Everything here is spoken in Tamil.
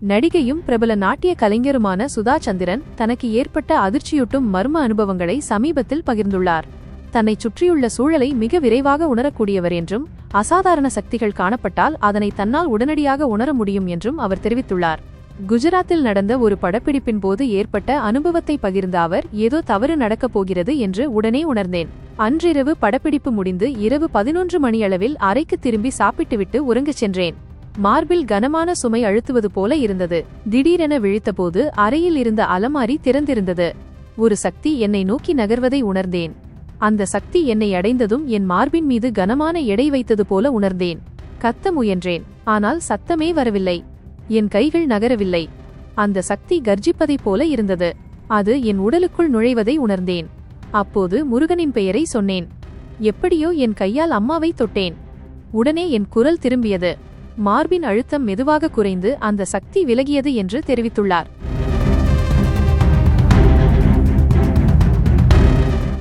நடிகையும் பிரபல நாட்டிய கலைஞருமான சுதா சந்திரன் தனக்கு ஏற்பட்ட அதிர்ச்சியூட்டும் மர்ம அனுபவங்களை சமீபத்தில் பகிர்ந்துள்ளார். தன்னைச் சுற்றியுள்ள சூழலை மிக விரைவாக உணரக்கூடியவர் என்றும், அசாதாரண சக்திகள் காணப்பட்டால் அதனை தன்னால் உடனடியாக உணர முடியும் என்றும் அவர் தெரிவித்துள்ளார். குஜராத்தில் நடந்த ஒரு படப்பிடிப்பின் போது ஏற்பட்ட அனுபவத்தை பகிர்ந்த அவர், ஏதோ தவறு நடக்கப் போகிறது என்று உடனே உணர்ந்தேன். அன்றிரவு படப்பிடிப்பு முடிந்து இரவு 11 மணியளவில் அறைக்கு திரும்பி சாப்பிட்டுவிட்டு உறங்கச் சென்றேன். மார்பில் கனமான சுமை அழுத்துவது போல இருந்தது. திடீரென விழித்தபோது அறையில் இருந்த அலமாரி திறந்திருந்தது. ஒரு சக்தி என்னை நோக்கி நகர்வதை உணர்ந்தேன். அந்த சக்தி என்னை அடைந்ததும் என் மார்பின் மீது கனமான எடை வைத்தது போல உணர்ந்தேன். கத்த முயன்றேன், ஆனால் சத்தமே வரவில்லை. என் கைகள் நகரவில்லை. அந்த சக்தி கர்ஜிப்பதைப் போல இருந்தது. அது என் உடலுக்குள் நுழைவதை உணர்ந்தேன். அப்போது முருகனின் பெயரை சொன்னேன். எப்படியோ என் கையால் அம்மாவை தொட்டேன். உடனே என் குரல் திரும்பியது. மார்பின் அழுத்தம் மெதுவாக குறைந்து அந்த சக்தி விலகியது என்று தெரிவித்துள்ளார்.